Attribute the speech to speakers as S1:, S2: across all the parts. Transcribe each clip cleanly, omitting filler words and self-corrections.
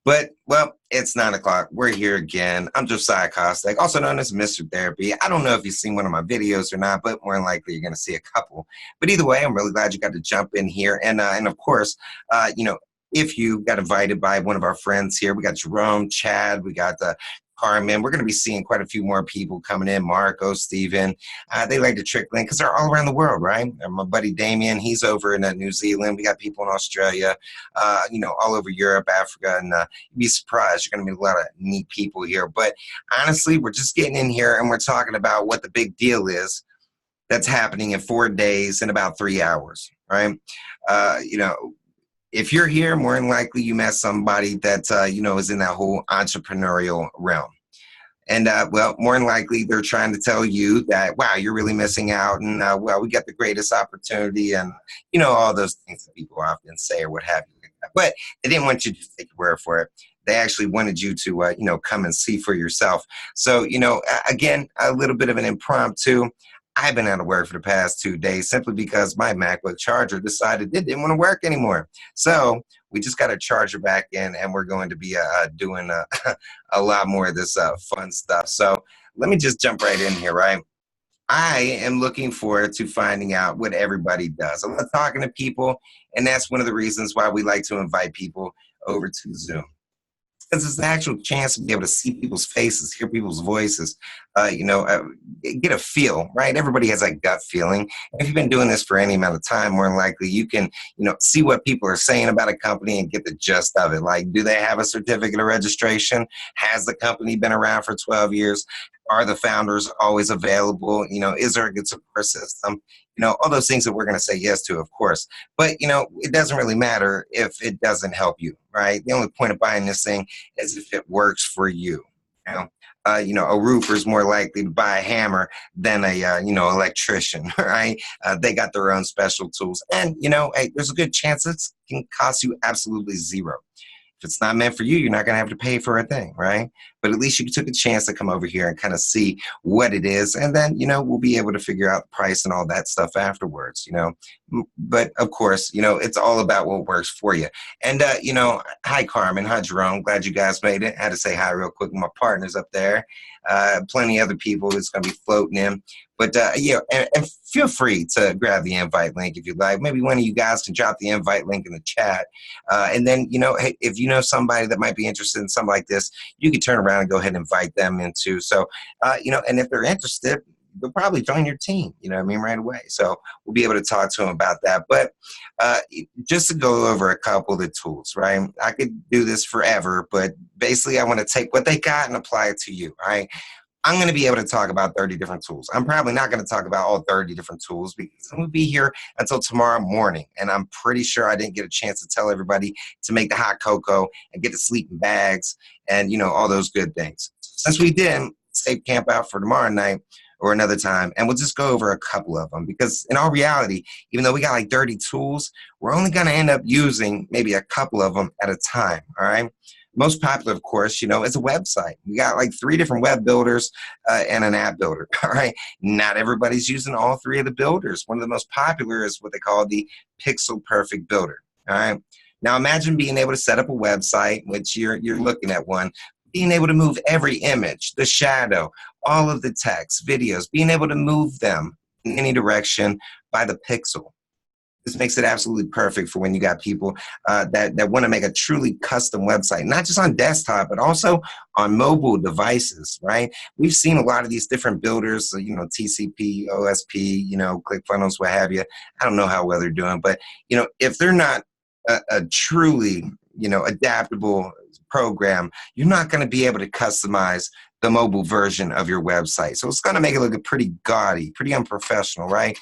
S1: But, well, it's 9 o'clock. We're here again. I'm Josiah Kostek, also known as Mr. Therapy. I don't know if you've seen one of my videos or not, but more than likely you're going to see a couple. But either way, I'm really glad you got to jump in here. And of course, if you got invited by one of our friends here, we got Jerome, Chad, we got Carmen. We're going to be seeing quite a few more people coming in. Marco, Steven. They like to trickle in because they're all around the world, right? And my buddy Damien, he's over in New Zealand. We got people in Australia, all over Europe, Africa, and you'd be surprised. You're going to meet a lot of neat people here. But honestly, we're just getting in here and we're talking about what the big deal is that's happening in 4 days in about 3 hours, right? Uh, you know, if you're here, more than likely you met somebody that, is in that whole entrepreneurial realm. And, well, more than likely they're trying to tell you that, wow, you're really missing out. And, well, we got the greatest opportunity and, all those things that people often say or what have you. But they didn't want you to take your word for it. They actually wanted you to, come and see for yourself. So, again, a little bit of an impromptu. I've been out of work for the past 2 days simply because my MacBook charger decided it didn't want to work anymore. So we just got a charger back in, and we're going to be doing a lot more of this fun stuff. So let me just jump right in here, right? I am looking forward to finding out what everybody does. I love talking to people, and that's one of the reasons why we like to invite people over to Zoom. Because it's the actual chance to be able to see people's faces, hear people's voices, get a feel, right? Everybody has that gut feeling. If you've been doing this for any amount of time, more than likely you can, see what people are saying about a company and get the gist of it. Like, do they have a certificate of registration? Has the company been around for 12 years? Are the founders always available? Is there a good support system? All those things that we're going to say yes to, of course. But, it doesn't really matter if it doesn't help you, right? The only point of buying this thing is if it works for you. A roofer is more likely to buy a hammer than a, electrician, right? They got their own special tools. And, hey, there's a good chance it can cost you absolutely zero. If it's not meant for you, you're not going to have to pay for a thing, right? But at least you took a chance to come over here and kind of see what it is. And then, we'll be able to figure out the price and all that stuff afterwards, But of course, it's all about what works for you. And, hi, Carmen. Hi, Jerome. Glad you guys made it. I had to say hi real quick with my partners up there. Plenty of other people that's going to be floating in. But, and feel free to grab the invite link if you'd like. Maybe one of you guys can drop the invite link in the chat. And then, hey, if you know somebody that might be interested in something like this, you can turn around and go ahead and invite them into. So, and if they're interested, they'll probably join your team, right away. So we'll be able to talk to them about that. But just to go over a couple of the tools, right? I could do this forever, but basically I want to take what they got and apply it to you, right? I'm going to be able to talk about 30 different tools. I'm probably not going to talk about all 30 different tools because I'm going to be here until tomorrow morning. And I'm pretty sure I didn't get a chance to tell everybody to make the hot cocoa and get to sleep in bags and, all those good things. Since we didn't, save camp out for tomorrow night or another time. And we'll just go over a couple of them because in all reality, even though we got like 30 tools, we're only going to end up using maybe a couple of them at a time. All right. Most popular, of course, is a website. We got like 3 different web builders and an app builder. All right. Not everybody's using all 3 of the builders. One of the most popular is what they call the Pixel Perfect Builder. All right. Now imagine being able to set up a website, which you're looking at one, being able to move every image, the shadow, all of the text, videos, being able to move them in any direction by the pixel. This makes it absolutely perfect for when you got people that want to make a truly custom website, not just on desktop, but also on mobile devices, right? We've seen a lot of these different builders, TCP, OSP, ClickFunnels, what have you. I don't know how well they're doing, but, if they're not a truly, adaptable program, you're not going to be able to customize the mobile version of your website. So it's going to make it look pretty gaudy, pretty unprofessional, right?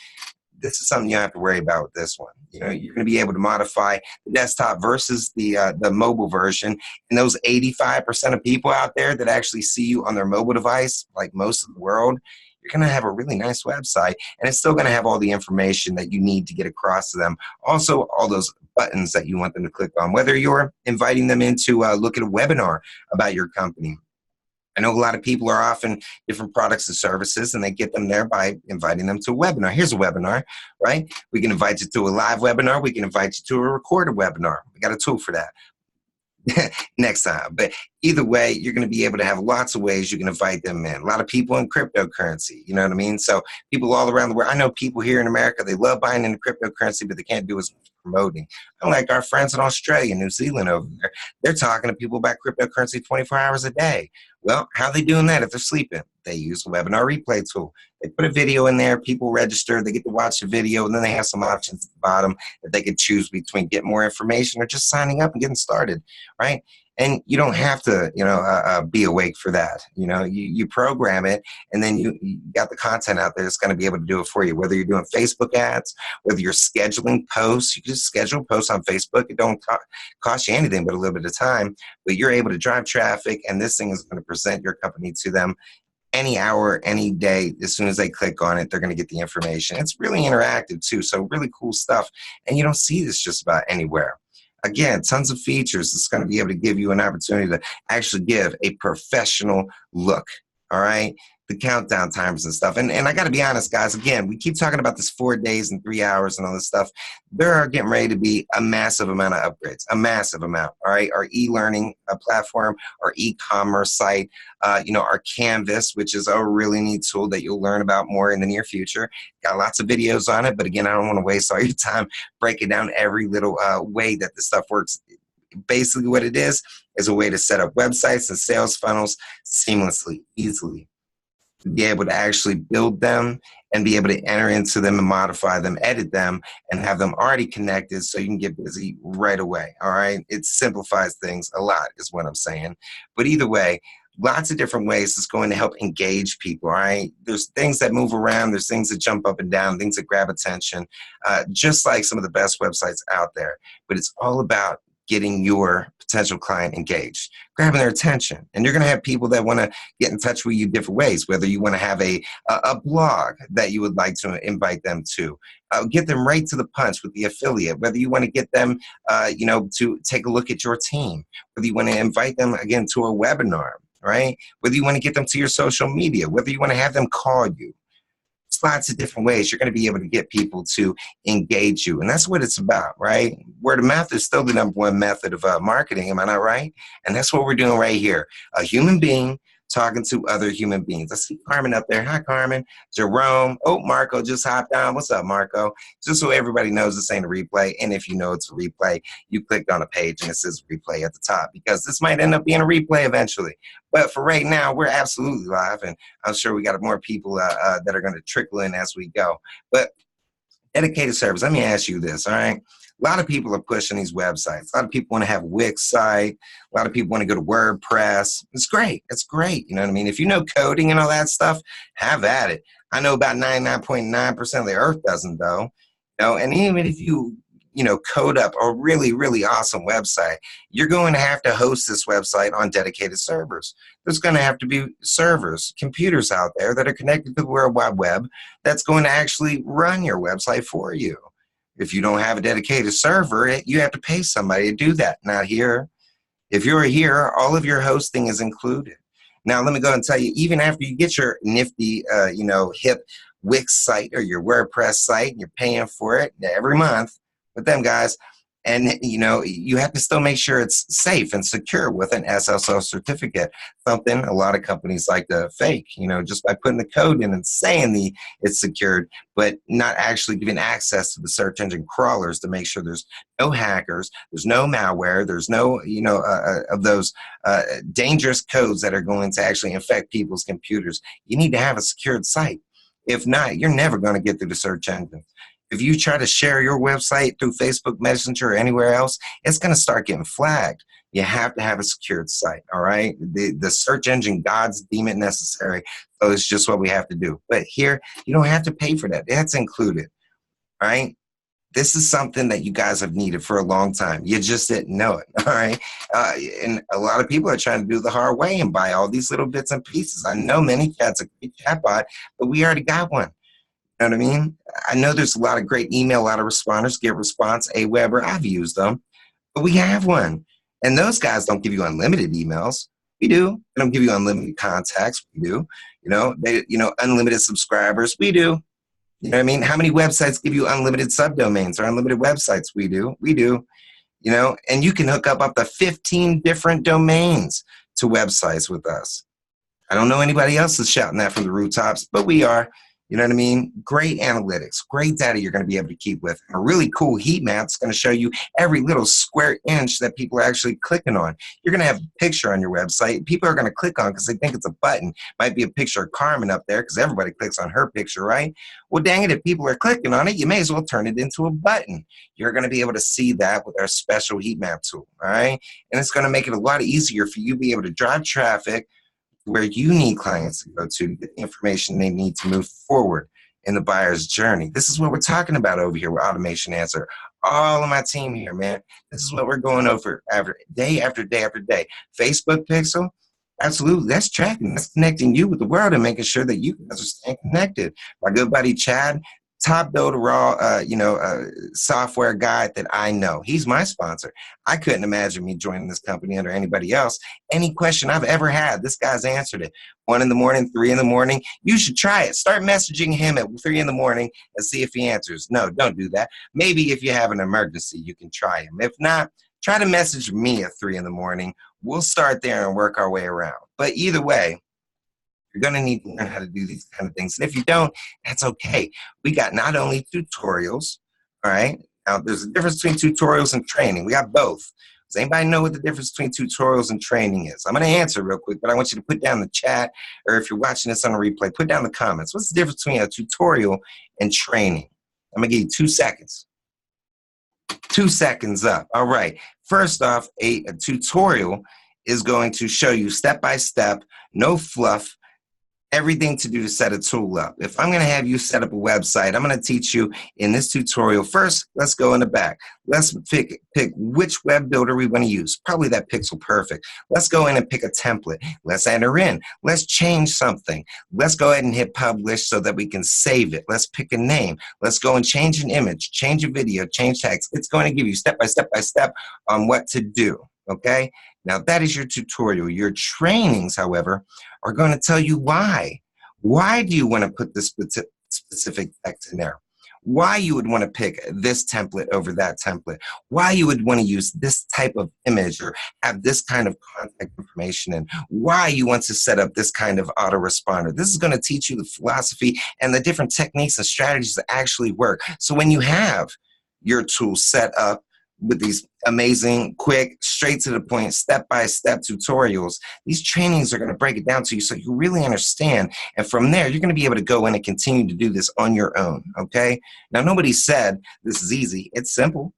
S1: This is something you don't have to worry about with this one. You're going to be able to modify the desktop versus the mobile version. And those 85% of people out there that actually see you on their mobile device, like most of the world, you're going to have a really nice website, and it's still going to have all the information that you need to get across to them. Also, all those buttons that you want them to click on, whether you're inviting them in to look at a webinar about your company. I know a lot of people are offering different products and services, and they get them there by inviting them to a webinar. Here's a webinar, right? We can invite you to a live webinar. We can invite you to a recorded webinar. We got a tool for that. next time. But either way, you're going to be able to have lots of ways you can invite them in. A lot of people in cryptocurrency, you know what I mean? So people all around the world, I know people here in America, they love buying into cryptocurrency, but they can't do as much promoting. Unlike our friends in Australia, New Zealand over there, they're talking to people about cryptocurrency 24 hours a day. Well, how are they doing that if they're sleeping? They use the webinar replay tool. They put a video in there, people register, they get to watch the video, and then they have some options at the bottom that they could choose between getting more information or just signing up and getting started, right? And you don't have to, be awake for that. You program it, and then you got the content out there that's going to be able to do it for you. Whether you're doing Facebook ads, whether you're scheduling posts, you can just schedule posts on Facebook. It don't cost you anything but a little bit of time, but you're able to drive traffic, and this thing is going to present your company to them any hour, any day. As soon as they click on it, they're going to get the information. It's really interactive too, so really cool stuff. And you don't see this just about anywhere. Again, tons of features. It's going to be able to give you an opportunity to actually give a professional look. All right. The countdown timers and stuff. And I got to be honest, guys, again, we keep talking about this 4 days and 3 hours and all this stuff. There are getting ready to be a massive amount of upgrades, a massive amount. All right. Our e-learning platform, our e-commerce site, our Canvas, which is a really neat tool that you'll learn about more in the near future. Got lots of videos on it. But again, I don't want to waste all your time breaking down every little way that this stuff works. Basically, what it is a way to set up websites and sales funnels seamlessly, easily. To be able to actually build them and be able to enter into them and modify them, edit them, and have them already connected so you can get busy right away, all right? It simplifies things a lot is what I'm saying. But either way, lots of different ways it's going to help engage people, all right? There's things that move around. There's things that jump up and down, things that grab attention, just like some of the best websites out there. But it's all about getting your potential client engaged, grabbing their attention. And you're going to have people that want to get in touch with you different ways, whether you want to have a blog that you would like to invite them to, get them right to the punch with the affiliate, whether you want to get them, to take a look at your team, whether you want to invite them, again, to a webinar, right? Whether you want to get them to your social media, whether you want to have them call you. Lots of different ways you're going to be able to get people to engage you. And that's what it's about, right? Word of mouth is still the number one method of marketing. Am I not right? And that's what we're doing right here. A human being talking to other human beings. I see Carmen up there. Hi, Carmen. Jerome. Oh, Marco just hopped on. What's up, Marco? Just so everybody knows, this ain't a replay. And if you know it's a replay, you clicked on a page and it says replay at the top, because this might end up being a replay eventually. But for right now, we're absolutely live. And I'm sure we got more people that are going to trickle in as we go. But dedicated service, let me ask you this, all right? A lot of people are pushing these websites. A lot of people want to have a Wix site. A lot of people want to go to WordPress. It's great. It's great. You know what I mean? If you know coding and all that stuff, have at it. I know about 99.9% of the earth doesn't, though. And even if you code up a really, really awesome website, you're going to have to host this website on dedicated servers. There's going to have to be servers, computers out there that are connected to the World Wide Web that's going to actually run your website for you. If you don't have a dedicated server, you have to pay somebody to do that. Not here. If you're here, all of your hosting is included. Now, let me go and tell you, even after you get your nifty, hip Wix site or your WordPress site, and you're paying for it every month with them guys, and you have to still make sure it's safe and secure with an SSL certificate, something a lot of companies like to fake, just by putting the code in and saying it's secured, but not actually giving access to the search engine crawlers to make sure there's no hackers, there's no malware, there's no of those dangerous codes that are going to actually infect people's computers. You need to have a secured site. If not, you're never going to get through the search engine. If you try to share your website through Facebook Messenger or anywhere else, it's going to start getting flagged. You have to have a secured site, all right? The search engine gods deem it necessary, so it's just what we have to do. But here, you don't have to pay for that. That's included, all right? This is something that you guys have needed for a long time. You just didn't know it, all right? And a lot of people are trying to do the hard way and buy all these little bits and pieces. I know ManyChat's a great chatbot, but we already got one. You know what I mean? I know there's a lot of great email autoresponders, GetResponse, Aweber. I've used them, but we have one. And those guys don't give you unlimited emails. We do. They don't give you unlimited contacts. We do. Unlimited subscribers. We do. You know what I mean? How many websites give you unlimited subdomains or unlimited websites? We do. We do. and you can hook up to 15 different domains to websites with us. I don't know anybody else that's shouting that from the rooftops, but we are. You know what I mean? Great analytics, great data you're going to be able to keep with. A really cool heat map that's going to show you every little square inch that people are actually clicking on. You're going to have a picture on your website. People are going to click on because they think it's a button. Might be a picture of Carmen up there because everybody clicks on her picture, right? Well, dang it, if people are clicking on it, you may as well turn it into a button. You're going to be able to see that with our special heat map tool, all right? And it's going to make it a lot easier for you to be able to drive traffic where you need clients to go to get the information they need to move forward in the buyer's journey. This is what we're talking about over here with Automation Answer. All of my team here, man. This is what we're going over day after day after day. Facebook Pixel, absolutely. That's tracking. That's connecting you with the world and making sure that you guys are staying connected. My good buddy Chad, top builder raw, software guy that I know. He's my sponsor. I couldn't imagine me joining this company under anybody else. Any question I've ever had, this guy's answered it. 1 in the morning, 3 in the morning. You should try it. Start messaging him at 3 in the morning and see if he answers. No, don't do that. Maybe if you have an emergency, you can try him. If not, try to message me at 3 in the morning. We'll start there and work our way around. But either way, you're going to need to learn how to do these kind of things. And if you don't, that's okay. We got not only tutorials, all right? Now, there's a difference between tutorials and training. We got both. Does anybody know what the difference between tutorials and training is? I'm going to answer real quick, but I want you to put down in the chat, or if you're watching this on a replay, put down in the comments. What's the difference between a tutorial and training? I'm going to give you 2 seconds. 2 seconds up. All right. First off, a tutorial is going to show you step-by-step, no fluff, everything to do to set a tool up. If I'm going to have you set up a website, I'm going to teach you in this tutorial. First, let's go in the back. Let's pick which web builder we want to use. Probably that Pixel Perfect. Let's go in and pick a template. Let's enter in. Let's change something. Let's go ahead and hit publish so that we can save it. Let's pick a name. Let's go and change an image, change a video, change text. It's going to give you step by step on what to do. Okay? Now that is your tutorial. Your trainings, however, are going to tell you why. Why do you want to put this specific text in there? Why you would want to pick this template over that template? Why you would want to use this type of image or have this kind of contact information, and why you want to set up this kind of autoresponder. This is going to teach you the philosophy and the different techniques and strategies that actually work. So when you have your tool set up with these amazing, quick, straight to the point, step-by-step tutorials, these trainings are going to break it down to you so you really understand. And from there, you're going to be able to go in and continue to do this on your own, okay? Now, nobody said this is easy. It's simple.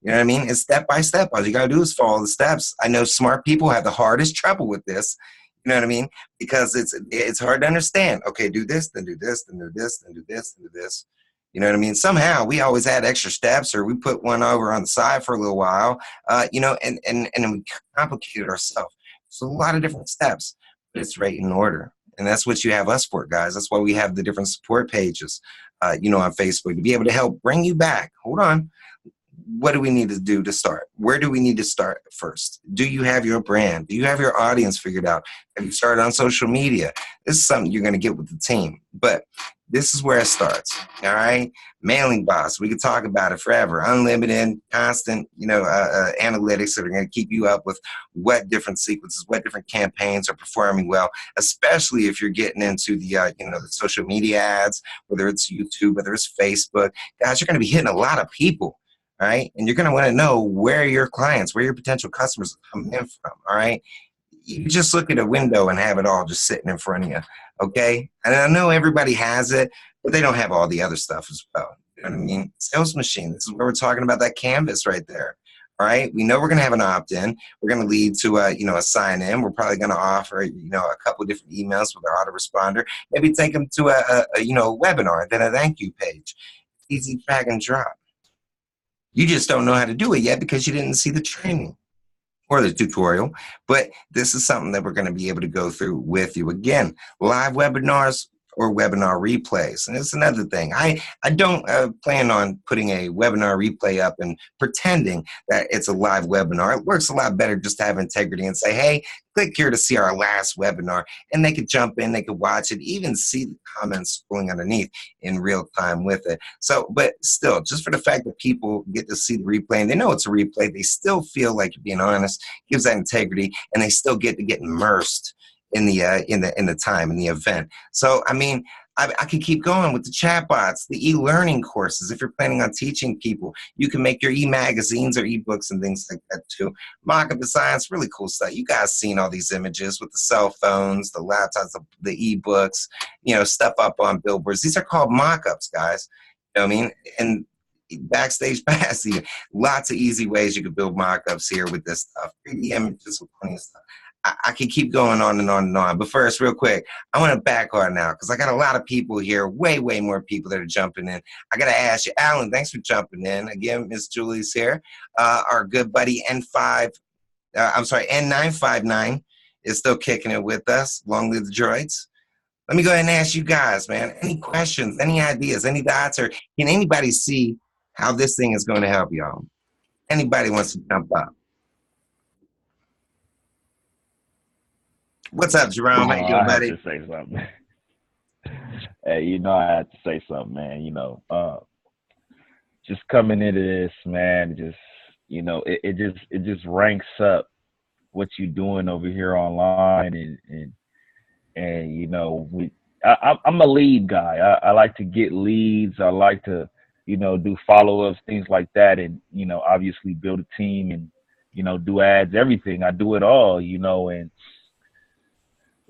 S1: You know what I mean? It's step-by-step. All you got to do is follow the steps. I know smart people have the hardest trouble with this. You know what I mean? Because it's hard to understand. Okay, do this, then do this, then do this, then do this, then do this. You know what I mean? Somehow we always add extra steps, or we put one over on the side for a little while, and we complicate it ourselves. There's a lot of different steps, but it's right in order. And that's what you have us for, guys. That's why we have the different support pages, on Facebook, to be able to help bring you back. Hold on. What do we need to do to start? Where do we need to start first? Do you have your brand? Do you have your audience figured out? Have you started on social media? This is something you're going to get with the team. But this is where it starts, all right? Mailing bots, we could talk about it forever. Unlimited, constant, analytics that are going to keep you up with what different sequences, what different campaigns are performing well, especially if you're getting into the social media ads, whether it's YouTube, whether it's Facebook. Guys, you're going to be hitting a lot of people. All right, and you're going to want to know where your clients, where your potential customers are coming in from, all right? You just look at a window and have it all just sitting in front of you, okay? And I know everybody has it, but they don't have all the other stuff as well. You know what I mean? Sales machine, this is where we're talking about that canvas right there, all right? We know we're going to have an opt-in. We're going to lead to a sign-in. We're probably going to offer, a couple different emails with our autoresponder. Maybe take them to a webinar, then a thank you page. Easy drag and drop. You just don't know how to do it yet because you didn't see the training or the tutorial, but this is something that we're going to be able to go through with you. Again, live webinars, or webinar replays. And it's another thing. I don't plan on putting a webinar replay up and pretending that it's a live webinar. It works a lot better just to have integrity and say, hey, click here to see our last webinar. And they could jump in, they could watch it, even see the comments scrolling underneath in real time with it. So, but still, just for the fact that people get to see the replay and they know it's a replay, they still feel like you're being honest, gives that integrity, and they still get to get immersed in the time in the event. So I mean, I could keep going with the chatbots, the e-learning courses. If you're planning on teaching people, you can make your e-magazines or e-books and things like that too. Mock-up designs, really cool stuff. You guys seen all these images with the cell phones, the laptops, the e-books, stuff up on billboards. These are called mock-ups, guys. You know what I mean? And Backstage Pass, lots of easy ways you could build mock-ups here with this stuff. 3D images with plenty of stuff. I can keep going on and on and on. But first, real quick, I want to back on now because I got a lot of people here, way more people that are jumping in. I got to ask you, Alan, thanks for jumping in. Again, Miss Julie's here. Our good buddy N959 is still kicking it with us. Long live the droids. Let me go ahead and ask you guys, man, any questions, any ideas, any dots, or can anybody see how this thing is going to help y'all? Anybody wants to jump up? What's up, Jerome? How you doing, buddy?
S2: I have to say something. Hey, I have to say something, man. Just coming into this, man, it just ranks up what you're doing over here online, and I'm a lead guy. I like to get leads. I like to, do follow-ups, things like that, and obviously build a team and do ads, everything. I do it all, and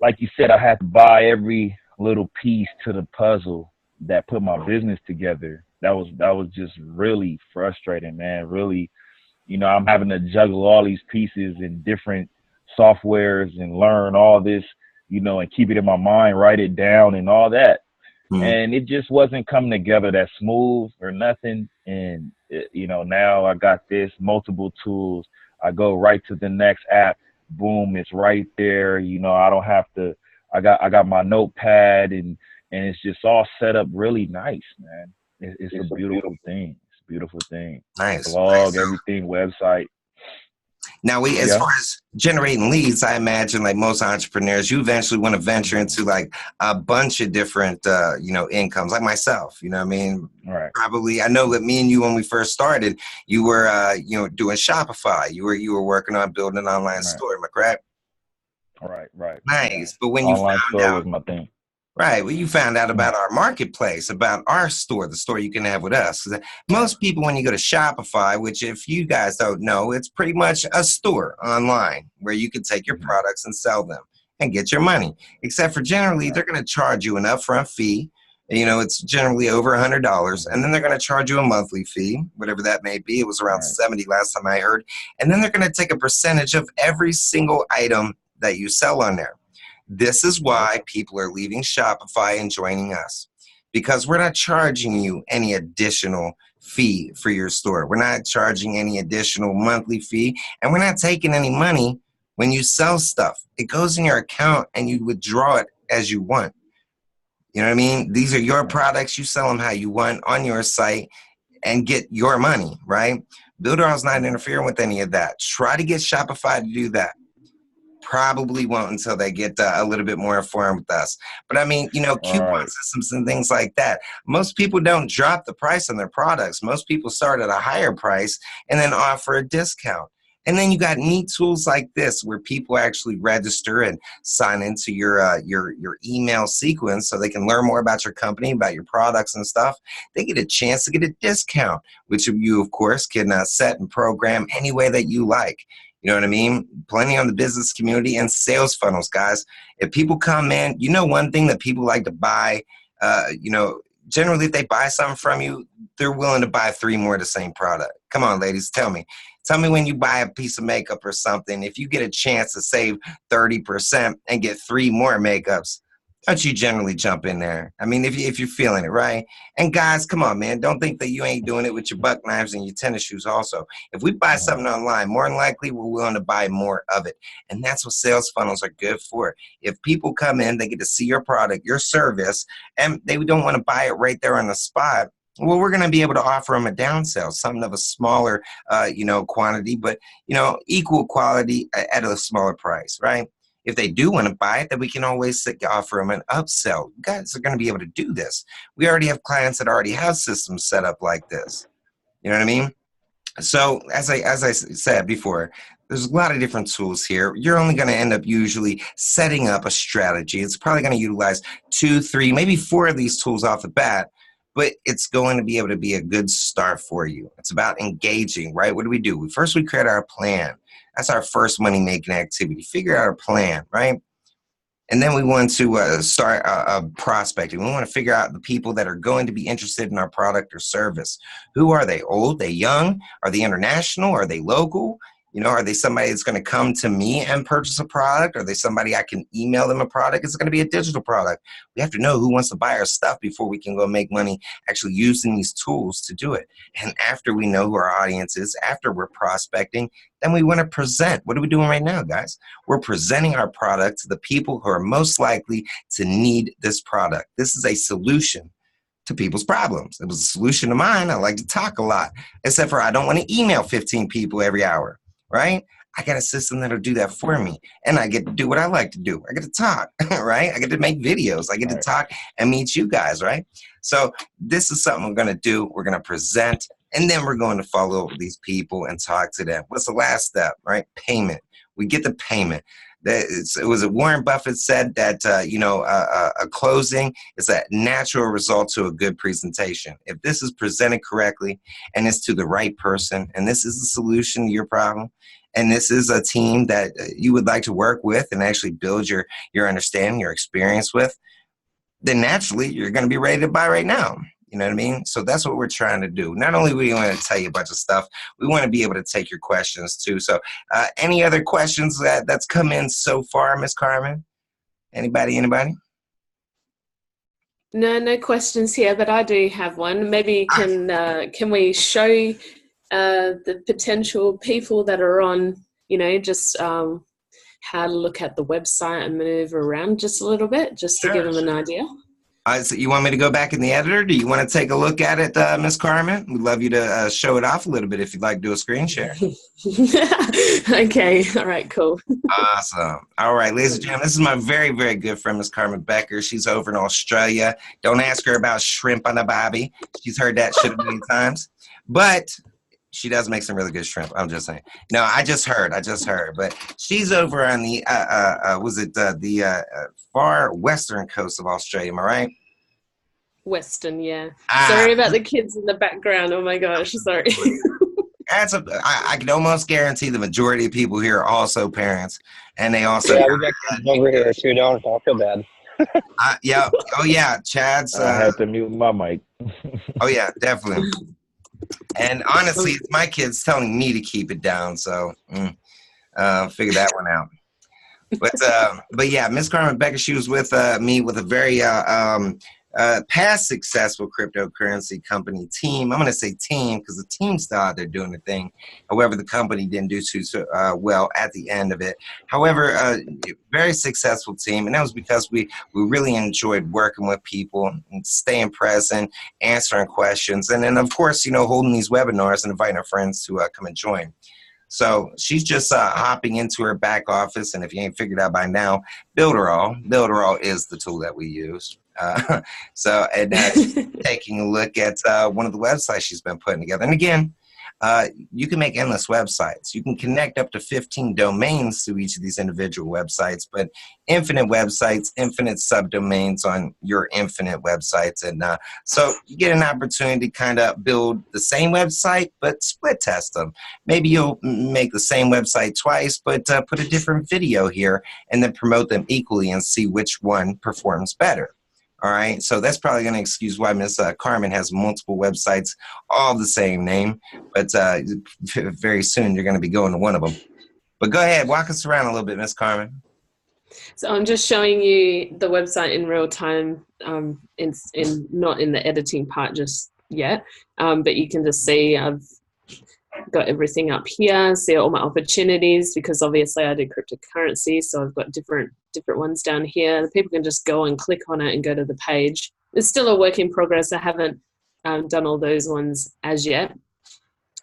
S2: like you said, I had to buy every little piece to the puzzle that put my business together. That was just really frustrating, man. Really, I'm having to juggle all these pieces in different softwares and learn all this, and keep it in my mind, write it down and all that. Mm-hmm. And it just wasn't coming together that smooth or nothing. And, now I got this, multiple tools. I go right to the next app. Boom, it's right there. I don't have to, I got my notepad and it's just all set up really nice, man. It's a beautiful thing. It's a beautiful thing.
S1: Nice.
S2: Blog, everything, website.
S1: Now, as far as generating leads, I imagine like most entrepreneurs, you eventually want to venture into like a bunch of different, incomes, like myself. You know what I mean?
S2: Right.
S1: Probably, I know that me and you, when we first started, you were, doing Shopify. You were working on building an online store. Am I correct?
S2: Right.
S1: Nice.
S2: Yeah.
S1: But when
S2: online
S1: you
S2: store was my thing.
S1: Right. Well, you found out about our marketplace, about our store, the store you can have with us. Most people, when you go to Shopify, which if you guys don't know, it's pretty much a store online where you can take your products and sell them and get your money. Except for generally, they're going to charge you an upfront fee. It's generally over $100. And then they're going to charge you a monthly fee, whatever that may be. It was around 70 last time I heard. And then they're going to take a percentage of every single item that you sell on there. This is why people are leaving Shopify and joining us, because we're not charging you any additional fee for your store. We're not charging any additional monthly fee, and we're not taking any money when you sell stuff. It goes in your account and you withdraw it as you want. You know what I mean? These are your products. You sell them how you want on your site and get your money, right? Builderall's not interfering with any of that. Try to get Shopify to do that. Probably won't until they get a little bit more informed with us. But I mean, coupon systems and things like that. Most people don't drop the price on their products. Most people start at a higher price and then offer a discount. And then you got neat tools like this where people actually register and sign into your email sequence so they can learn more about your company, about your products and stuff. They get a chance to get a discount, which you, of course, can set and program any way that you like. You know what I mean? Plenty on the business community and sales funnels, guys. If people come in, one thing that people like to buy, generally if they buy something from you, they're willing to buy 3 more of the same product. Come on, ladies, tell me. Tell me when you buy a piece of makeup or something, if you get a chance to save 30% and get 3 more makeups, Don't you generally jump in there? I mean, if you're feeling it, right? And guys, come on, man. Don't think that you ain't doing it with your buck knives and your tennis shoes also. If we buy something online, more than likely we're willing to buy more of it. And that's what sales funnels are good for. If people come in, they get to see your product, your service, and they don't want to buy it right there on the spot. Well, we're going to be able to offer them a downsell, something of a smaller, quantity, but, equal quality at a smaller price, right? If they do want to buy it, then we can always offer them an upsell. You guys are going to be able to do this. We already have clients that already have systems set up like this. You know what I mean? So as I said before, there's a lot of different tools here. You're only going to end up usually setting up a strategy. It's probably going to utilize 2, 3, maybe 4 of these tools off the bat, but it's going to be able to be a good start for you. It's about engaging, right? What do? First, we create our plan. That's our first money-making activity. Figure out a plan, right? And then we want to start prospecting. We want to figure out the people that are going to be interested in our product or service. Who are they? Old? They young? Are they international? Are they local? Are they somebody that's going to come to me and purchase a product? Are they somebody I can email them a product? Is it going to be a digital product? We have to know who wants to buy our stuff before we can go make money actually using these tools to do it. And after we know who our audience is, after we're prospecting, then we want to present. What are we doing right now, guys? We're presenting our product to the people who are most likely to need this product. This is a solution to people's problems. It was a solution to mine. I like to talk a lot, except for I don't want to email 15 people every hour. Right? I got a system that'll do that for me. And I get to do what I like to do. I get to talk, right? I get to make videos. I get to talk and meet you guys, right? So this is something we're going to do. We're going to present, and then we're going to follow up with these people and talk to them. What's the last step, right? Payment. We get the payment. It was Warren Buffett said that, a closing is a natural result to a good presentation. If this is presented correctly and it's to the right person, and this is the solution to your problem, and this is a team that you would like to work with and actually build your understanding, your experience with, then naturally you're going to be ready to buy right now. You know what I mean? So that's what we're trying to do. Not only do we want to tell you a bunch of stuff, we want to be able to take your questions too. So any other questions that's come in so far, Miss Carmen? Anybody?
S3: No questions here, but I do have one. Maybe can we show the potential people that are on, just how to look at the website and move around just a little bit, just to give them an idea?
S1: So you want me to go back in the editor? Do you want to take a look at it, Miss Carmen? We'd love you to show it off a little bit if you'd like to do a screen share.
S3: Okay. All right, cool.
S1: Awesome. All right, ladies and gentlemen, this is my very, very good friend, Miss Carmen Becker. She's over in Australia. Don't ask her about shrimp on the bobby. She's heard that shit many times. But she does make some really good shrimp. I'm just saying. No, I just heard. But she's over on the far western coast of Australia. Am I right?
S3: Western, yeah. Sorry about the kids in the background. Oh my gosh, sorry.
S1: I can almost guarantee the majority of people here are also parents, and they also.
S4: Yeah, we got kids over here too. Don't feel bad.
S1: Yeah. Oh yeah, Chad's.
S2: I had to mute my mic.
S1: Oh yeah, definitely. And honestly, it's my kids telling me to keep it down, so figure that one out. But yeah, Miss Carmen Becker, she was with me with a very past successful cryptocurrency company team. I'm going to say team because the team's still out there doing the thing. However, the company didn't do too well at the end of it. However, very successful team, and that was because we really enjoyed working with people and staying present, answering questions, and then, of course, holding these webinars and inviting our friends to come and join. So she's just hopping into her back office, and if you ain't figured out by now, Builderall is the tool that we use. She's taking a look at one of the websites she's been putting together. And again, you can make endless websites. You can connect up to 15 domains to each of these individual websites, but infinite websites, infinite subdomains on your infinite websites. And so you get an opportunity to kind of build the same website, but split test them. Maybe you'll make the same website twice, but put a different video here and then promote them equally and see which one performs better. All right, so that's probably going to excuse why Miss Carmen has multiple websites, all the same name, but very soon you're going to be going to one of them. But go ahead, walk us around a little bit, Miss Carmen.
S3: So I'm just showing you the website in real time, in not in the editing part just yet, but you can just see I've got everything up here, see all my opportunities, because obviously I do cryptocurrency, so I've got different ones down here. People can just go and click on it and go to the page. It's still a work in progress. I haven't done all those ones as yet.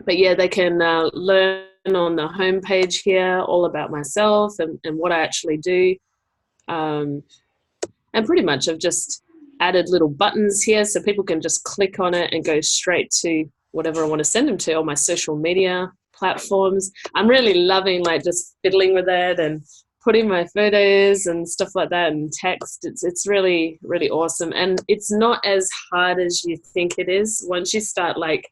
S3: But yeah, they can learn on the homepage here all about myself and what I actually do. And pretty much I've just added little buttons here so people can just click on it and go straight to whatever I want to send them to, all my social media platforms. I'm really loving like just fiddling with it and putting my photos and stuff like that and text. It's really, really awesome. And it's not as hard as you think it is once you start like,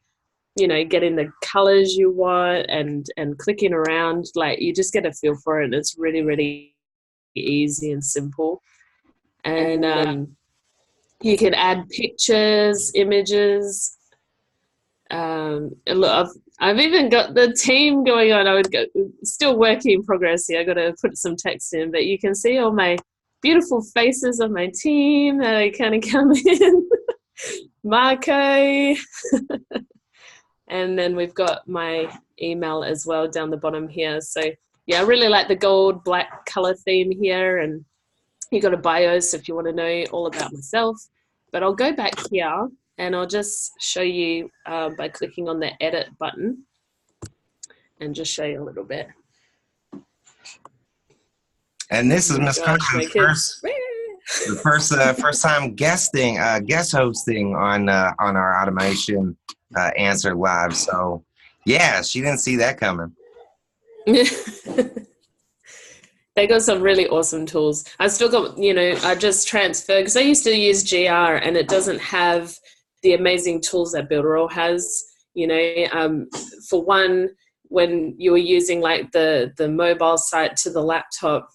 S3: you know, getting the colors you want and clicking around, like you just get a feel for it. And it's really, really easy and simple. And you can add pictures, images. Look, I've even got the team going on. Still working in progress here. I got to put some text in, but you can see all my beautiful faces of my team that I kind of come in. Marco. And then we've got my email as well down the bottom here. So yeah, I really like the gold black color theme here. And you got a bios if you want to know all about myself. But I'll go back here and I'll just show you by clicking on the edit button and just show you a little bit.
S1: And this is Miss Carmen's first time guest hosting on our automation Answer Live. So yeah, she didn't see that coming.
S3: They got some really awesome tools. I still got, you know, I just transferred because I used to use GR and it doesn't have the amazing tools that Builderall has. You know, for one, when you were using like the mobile site to the laptop,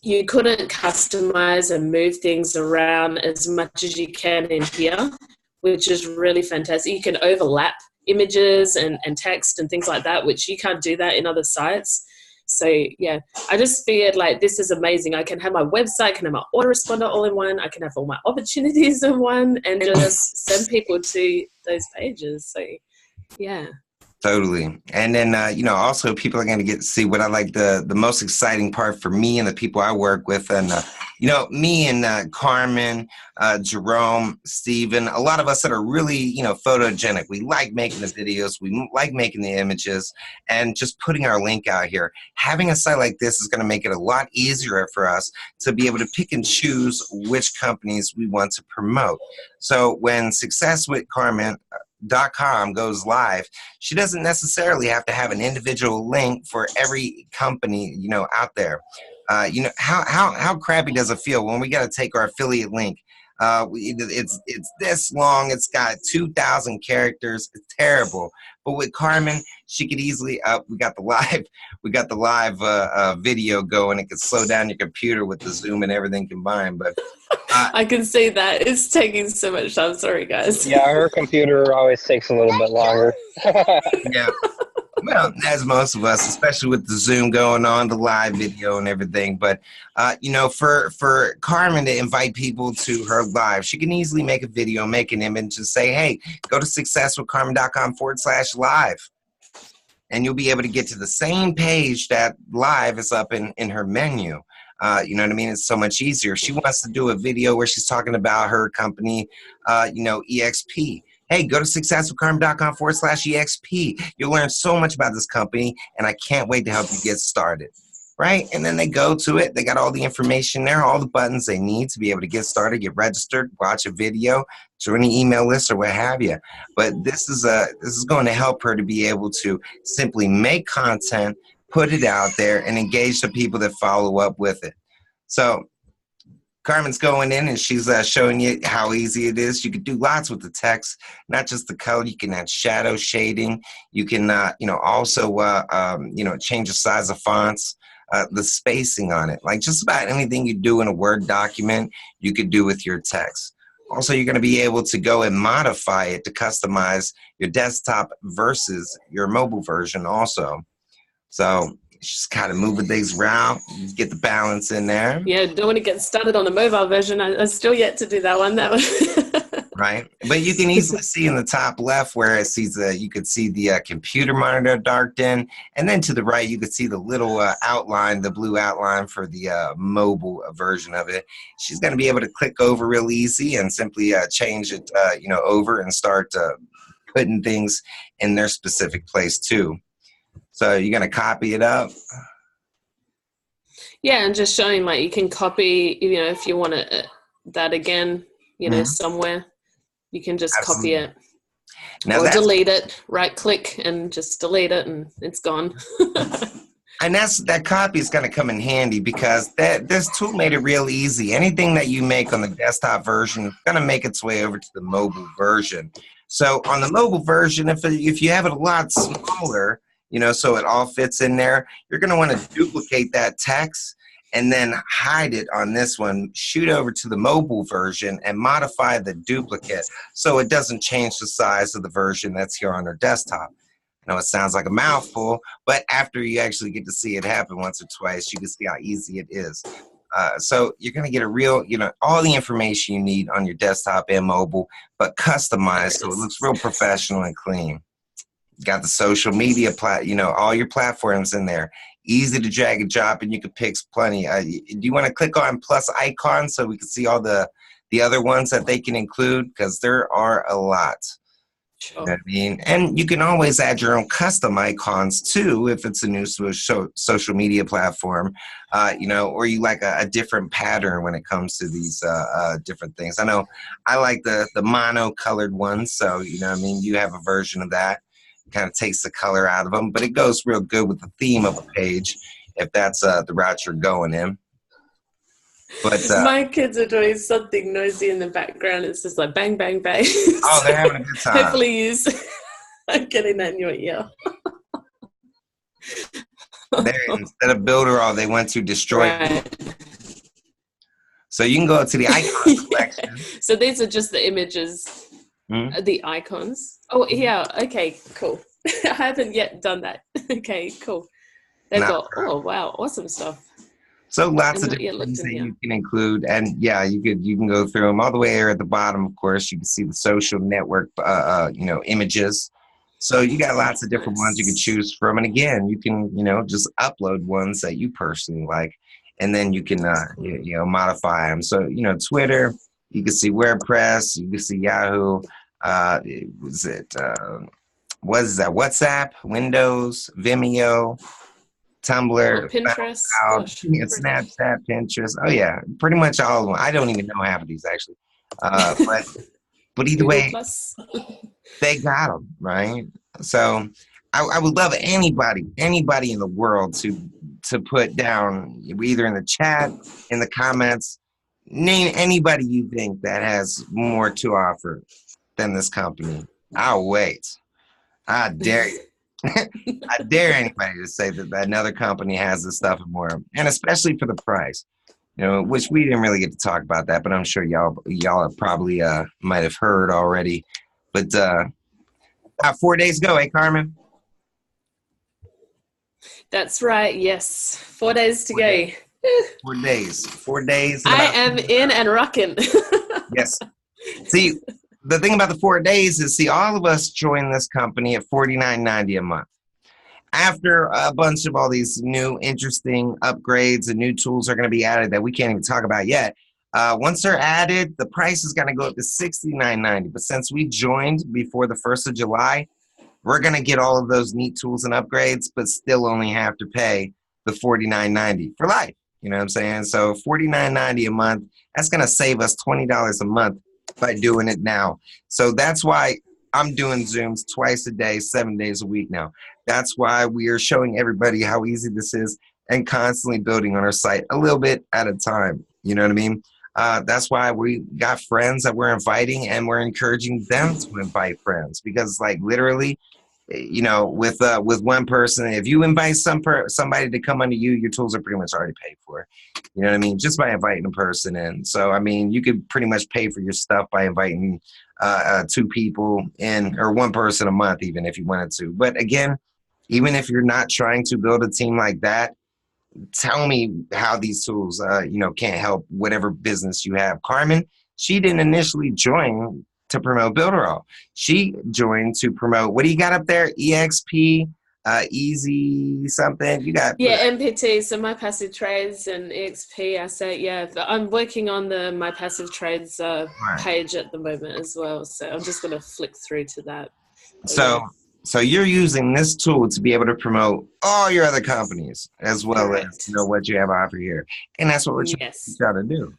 S3: you couldn't customize and move things around as much as you can in here, which is really fantastic. You can overlap images and text and things like that, which you can't do that in other sites. So yeah, I just figured like this is amazing. I can have my website, I can have my autoresponder all in one, I can have all my opportunities in one and just send people to those pages. So yeah.
S1: Totally. And then, you know, also people are going to get to see what I like the most exciting part for me and the people I work with. And, you know, me and Carmen, Jerome, Steven, a lot of us that are really, you know, photogenic. We like making the videos. We like making the images and just putting our link out here. Having a site like this is going to make it a lot easier for us to be able to pick and choose which companies we want to promote. So when Success with Carmen .com goes live, she doesn't necessarily have to have an individual link for every company, you know, out there. You know, how crappy does it feel when we got to take our affiliate link? It's this long. It's got 2,000 characters. It's terrible. But with Carmen, she could easily. We got the live video going. It could slow down your computer with the Zoom and everything combined. But
S3: I can see that it's taking so much time. Sorry, guys.
S4: Yeah, her computer always takes a little bit longer.
S1: Yeah. Well, as most of us, especially with the Zoom going on, the live video and everything. But, you know, for Carmen to invite people to her live, she can easily make a video, make an image and say, hey, go to successwithcarmen.com/live. And you'll be able to get to the same page that live is up in her menu. You know what I mean? It's so much easier. She wants to do a video where she's talking about her company, you know, EXP. Hey, go to successwithcarmen.com/EXP. You'll learn so much about this company, and I can't wait to help you get started. Right? And then they go to it. They got all the information there, all the buttons they need to be able to get started, get registered, watch a video, join an email list, or what have you. But this is going to help her to be able to simply make content, put it out there, and engage the people that follow up with it. So Carmen's going in and she's showing you how easy it is. You can do lots with the text, not just the color. You can add shadow shading. You can, you know, also, you know, change the size of fonts, the spacing on it. Like just about anything you do in a Word document, you could do with your text. Also, you're going to be able to go and modify it to customize your desktop versus your mobile version also. So Just kind of moving things around, get the balance in there.
S3: Yeah, don't want to get started on the mobile version. I still yet to do that one.
S1: Right, but you can easily see in the top left where it sees you could see the computer monitor darked in, and then to the right you could see the little outline, the blue outline for the mobile version of it. She's going to be able to click over real easy and simply change it, over and start putting things in their specific place too. So you're going to copy it up.
S3: Yeah, and just showing like you can copy, if you want that again, somewhere. You can just copy it or delete it, right click and just delete it and it's gone.
S1: And that copy is going to come in handy because this tool made it real easy. Anything that you make on the desktop version is going to make its way over to the mobile version. So on the mobile version, if you have it a lot smaller, so it all fits in there, you're going to want to duplicate that text and then hide it on this one, shoot over to the mobile version and modify the duplicate so it doesn't change the size of the version that's here on our desktop. I know it sounds like a mouthful, but after you actually get to see it happen once or twice, you can see how easy it is. So you're going to get a real, all the information you need on your desktop and mobile, but customized so it looks real professional and clean. Got the social media, all your platforms in there. Easy to drag and drop, and you can pick plenty. Do you want to click on plus icon so we can see all the other ones that they can include? Because there are a lot.
S3: Sure.
S1: You know what I mean? And you can always add your own custom icons too if it's a new social media platform, or you like a different pattern when it comes to these different things. I know I like the mono colored ones, so you have a version of that. Kind of takes the color out of them, but it goes real good with the theme of a page if that's the route you're going in. But
S3: my kids are doing something noisy in the background. It's just like bang, bang, bang.
S1: Oh, they're having a good time.
S3: Hopefully I'm getting that in your ear.
S1: Instead of build or all, they went to destroy.
S3: Right.
S1: So you can go to the icon collection.
S3: So these are just the images, the icons. Oh, yeah. Okay, cool. I haven't yet done that. Okay, cool. They've got, oh, wow, awesome stuff.
S1: So lots of different things that you can include. And yeah, you can go through them all the way here at the bottom. Of course, you can see the social network, images. So you got lots of different ones you can choose from. And again, you can, just upload ones that you personally like, and then you can, modify them. So, Twitter, you can see WordPress, you can see Yahoo. What is that? WhatsApp, Windows, Vimeo, Tumblr,
S3: Pinterest,
S1: Snapchat, Pinterest. Oh yeah, pretty much all of them. I don't even know half of these actually, but either way, they got them right. So I would love anybody in the world to put down either in the chat, in the comments, name anybody you think that has more to offer than this company. I'll wait. I dare you. I dare anybody to say that another company has this stuff and more, and especially for the price. Which we didn't really get to talk about that, but I'm sure y'all probably might have heard already. But 4 days ago, Carmen?
S3: That's right. Yes, 4 days to go.
S1: 4 days. 4 days.
S3: I am in and rocking.
S1: Yes. See, the thing about the 4 days is, all of us join this company at $49.90 a month. After a bunch of all these new interesting upgrades and new tools are going to be added that we can't even talk about yet, once they're added, the price is going to go up to $69.90. But since we joined before the 1st of July, we're going to get all of those neat tools and upgrades, but still only have to pay the $49.90 for life. You know what I'm saying? So $49.90 a month, that's going to save us $20 a month by doing it now. So that's why I'm doing Zooms twice a day, 7 days a week now. That's why we are showing everybody how easy this is and constantly building on our site a little bit at a time. You know what I mean? That's why we got friends that we're inviting, and we're encouraging them to invite friends, because literally, with one person, if you invite somebody to come under you, your tools are pretty much already paid for. You know what I mean? Just by inviting a person in. So, I mean, you could pretty much pay for your stuff by inviting 2 people in, or one person a month, even if you wanted to. But again, Even if you're not trying to build a team like that, tell me how these tools, can't help whatever business you have. Carmen, she didn't initially join to promote Builderall. She joined to promote, what do you got up there? EXP, easy something. You got
S3: MPT, so My Passive Trades and EXP. I say I'm working on the My Passive Trades page at the moment as well. So I'm just going to flick through to that.
S1: So you're using this tool to be able to promote all your other companies as well as what you have offer here. And that's what we're trying to do.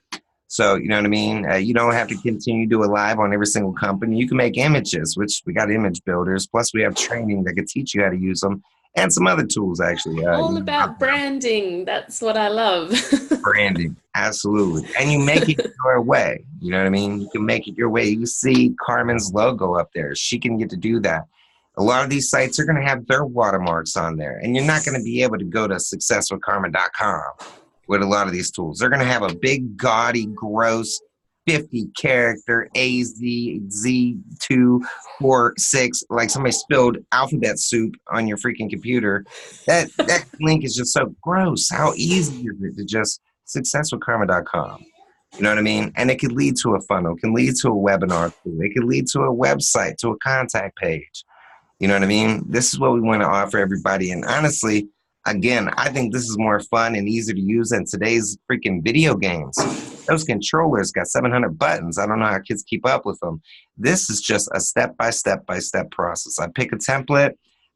S1: So, you know what I mean? You don't have to continue to do it live on every single company. You can make images, which we got image builders. Plus, we have training that can teach you how to use them and some other tools, actually.
S3: All about branding. That's what I love.
S1: Branding. Absolutely. And you make it your way. You know what I mean? You can make it your way. You see Carmen's logo up there. She can get to do that. A lot of these sites are going to have their watermarks on there, and you're not going to be able to go to successwithcarmen.com with a lot of these tools. They're going to have a big, gaudy, gross 50-character AZZ246, like somebody spilled alphabet soup on your freaking computer. That link is just so gross. How easy is it to just successwithcarmen.com? You know what I mean? And it could lead to a funnel, it can lead to a webinar tool, it could lead to a website, to a contact page. You know what I mean? This is what we want to offer everybody. And honestly, again, I think this is more fun and easier to use than today's freaking video games. Those controllers got 700 buttons. I don't know how kids keep up with them. This is just a step-by-step process. I pick a template.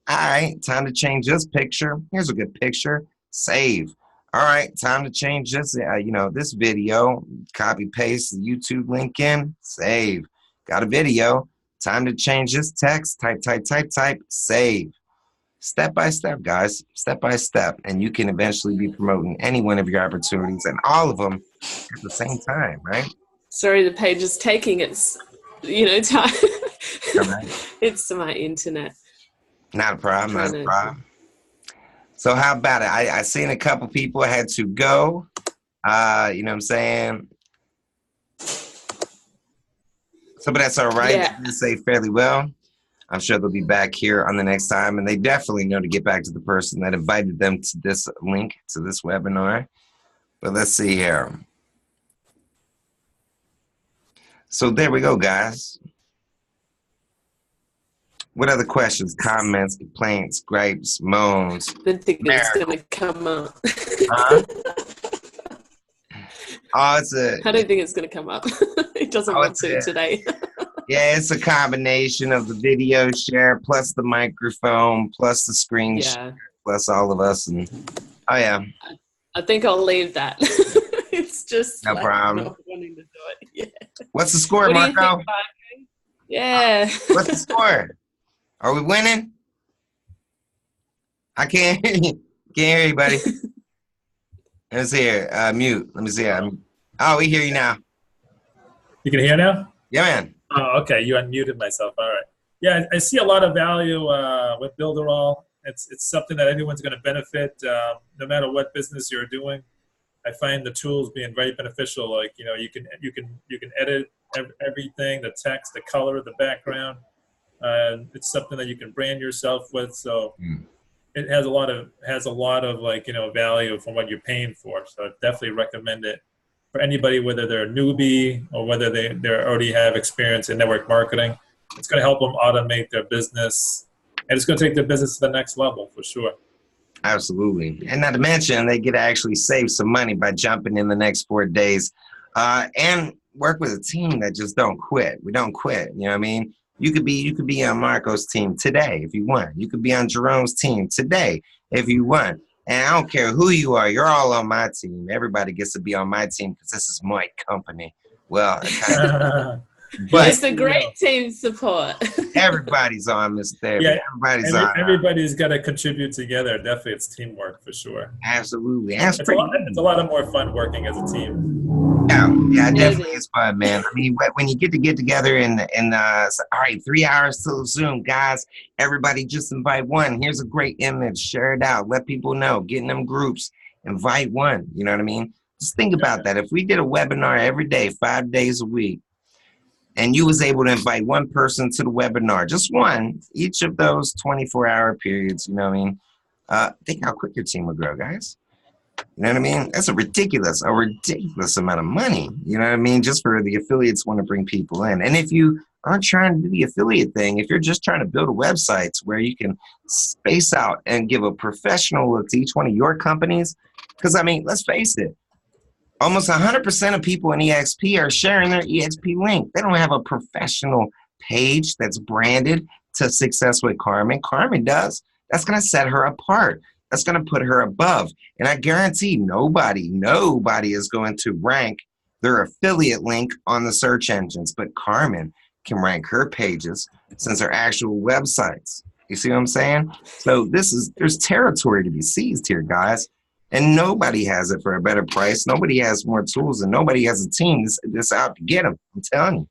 S1: All right, time to change this picture. Here's a good picture. Save. All right, time to change this, this video. Copy, paste the YouTube link in. Save. Got a video. Time to change this text, type, save. Step by step, guys, step by step. And you can eventually be promoting any one of your opportunities and all of them at the same time, right?
S3: Sorry, the page is taking its, time.
S1: Right.
S3: It's my internet.
S1: Not a problem. So how about it? I seen a couple people had to go, you know what I'm saying? So, but that's all right.
S3: Yeah.
S1: They say fairly well. I'm sure they'll be back here on the next time, and they definitely know to get back to the person that invited them to this link, to this webinar. But let's see here. So there we go, guys. What other questions, comments, complaints, gripes, moans?
S3: The ticket's going to come up.
S1: I
S3: don't think it's going to come up. It doesn't want to today.
S1: Yeah, it's a combination of the video share plus the microphone plus the screen share plus all of us. And I
S3: think I'll leave that. It's just
S1: no problem.
S3: Not wanting to do it. Yeah.
S1: What's the score,
S3: what
S1: Marco?
S3: Yeah.
S1: What's the score? Are we winning? I can't hear you, buddy. Let's hear. Mute. Let me see. Oh, we hear you now.
S5: You can hear now?
S1: Yeah, man.
S5: Oh, okay. You unmuted myself. All right. Yeah, I see a lot of value with Builderall. It's something that everyone's going to benefit, no matter what business you're doing. I find the tools being very beneficial. Like, you can edit everything, the text, the color, the background. It's something that you can brand yourself with. So it has a lot of value from what you're paying for. So I definitely recommend it for anybody, whether they're a newbie or whether they already have experience in network marketing. It's going to help them automate their business, and it's going to take their business to the next level for sure.
S1: Absolutely. And not to mention, they get to actually save some money by jumping in the next 4 days and work with a team that just don't quit. We don't quit. You know what I mean? You could be on Marco's team today if you want. You could be on Jerome's team today if you want. And I don't care who you are. You're all on my team. Everybody gets to be on my team because this is my company. Well,
S3: but it's a great team support.
S1: Everybody's on this therapy. Yeah,
S5: everybody's got to contribute together. Definitely, it's teamwork for sure.
S1: Absolutely.
S5: It's a lot of more fun working as a team.
S1: Yeah, definitely is fun, man. I mean, when you get together and all right, 3 hours till Zoom, guys, everybody just invite one. Here's a great image. Share it out. Let people know. Get in them groups. Invite one. You know what I mean? Just think about that. If we did a webinar every day, 5 days a week, and you was able to invite one person to the webinar, just one, each of those 24-hour periods, you know what I mean? Think how quick your team would grow, guys. You know what I mean? That's a ridiculous amount of money. You know what I mean? Just for the affiliates want to bring people in. And if you aren't trying to do the affiliate thing, if you're just trying to build a website where you can space out and give a professional look to each one of your companies, because I mean, let's face it, almost 100% of people in EXP are sharing their EXP link. They don't have a professional page that's branded to Success with Carmen. Carmen does. That's going to set her apart. That's going to put her above. And I guarantee nobody is going to rank their affiliate link on the search engines. But Carmen can rank her pages since they're actual websites. You see what I'm saying? So there's territory to be seized here, guys. And nobody has it for a better price. Nobody has more tools, and nobody has a team that's out to get them. I'm telling you.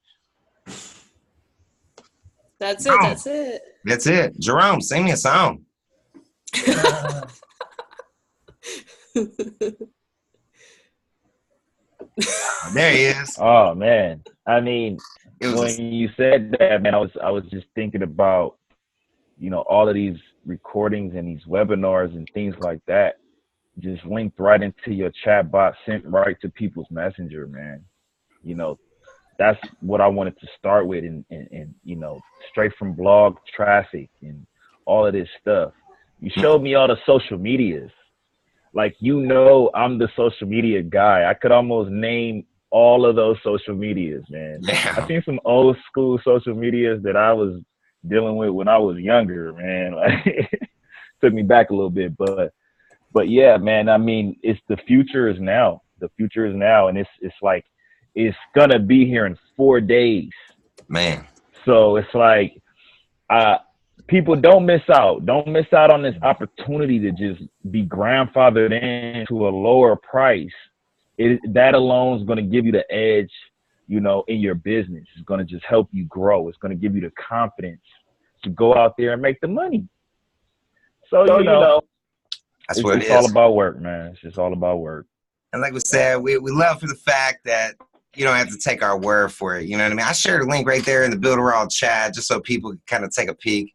S3: That's it. That's it.
S1: That's it. Jerome, sing me a song. There he is.
S2: Oh man, I mean, when you said that, man, I was just thinking about, you know, all of these recordings and these webinars and things like that, just linked right into your chat box, sent right to people's messenger, man. You know, that's what I wanted to start with, and you know, straight from blog traffic and all of this stuff. You showed me all the social medias. Like, you know, I'm the social media guy. I could almost name all of those social medias, man.
S1: Yeah.
S2: I've seen some old school social medias that I was dealing with when I was younger, man. Like, took me back a little bit, but yeah, man, I mean, the future is now. The future is now, and it's like, it's gonna be here in 4 days.
S1: Man.
S2: So it's like, people, don't miss out. Don't miss out on this opportunity to just be grandfathered into a lower price. That alone is going to give you the edge, you know, in your business. It's going to just help you grow. It's going to give you the confidence to go out there and make the money. So you know,
S1: that's what it is.
S2: It's all about work, man. It's just all about work.
S1: And like we said, we love for the fact that you don't have to take our word for it. You know what I mean? I shared a link right there in the Builderall chat just so people can kind of take a peek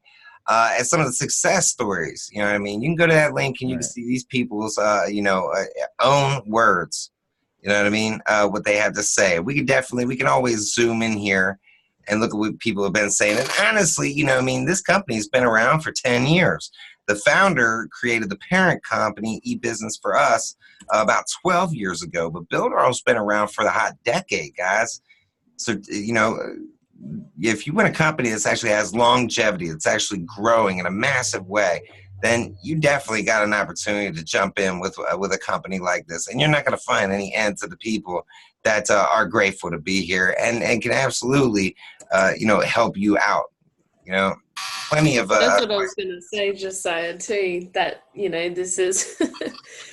S1: at some of the success stories. You know what I mean? You can go to that link and you can see these people's, own words. You know what I mean? What they have to say. We can always zoom in here and look at what people have been saying. And honestly, you know what I mean? This company's been around for 10 years. The founder created the parent company, eBusiness for Us, about 12 years ago. But Builderall's been around for the hot decade, guys. So, you know, if you want a company that actually has longevity, it's actually growing in a massive way, then you definitely got an opportunity to jump in with a company like this. And you're not going to find any end to the people that are grateful to be here and can absolutely, help you out. You know, plenty of.
S3: That's what I was going to say, Josiah, too, that, you know, this is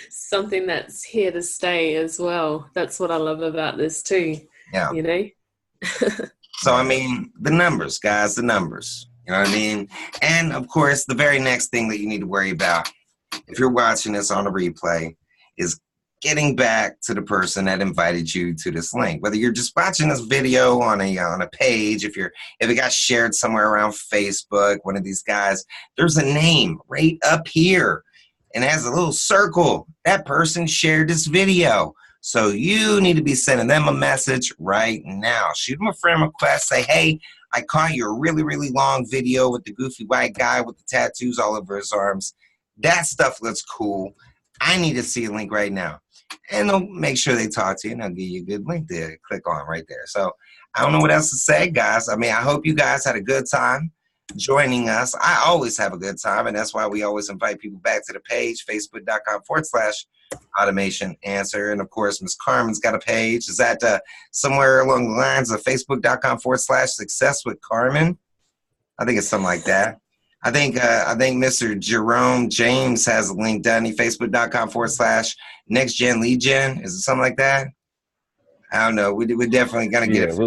S3: something that's here to stay as well. That's what I love about this, too.
S1: Yeah.
S3: You know?
S1: So, I mean, the numbers, guys, the numbers. You know what I mean? And, of course, the very next thing that you need to worry about, if you're watching this on a replay, is getting back to the person that invited you to this link. Whether you're just watching this video on a page, if it got shared somewhere around Facebook, one of these guys, there's a name right up here and it has a little circle. That person shared this video. So you need to be sending them a message right now. Shoot them a friend request. Say, hey, I caught your really, really long video with the goofy white guy with the tattoos all over his arms. That stuff looks cool. I need to see a link right now. And they'll make sure they talk to you, and they'll give you a good link to click on right there. So I don't know what else to say, guys. I mean, I hope you guys had a good time joining us. I always have a good time, and that's why we always invite people back to the page, facebook.com/automation answer. And, of course, Ms. Carmen's got a page. Is that somewhere along the lines of facebook.com/success with Carmen? I think it's something like that. I think Mr. Jerome James has a link done. Facebook.com/next-gen lead gen. Is it something like that? I don't know. We're definitely going to get it.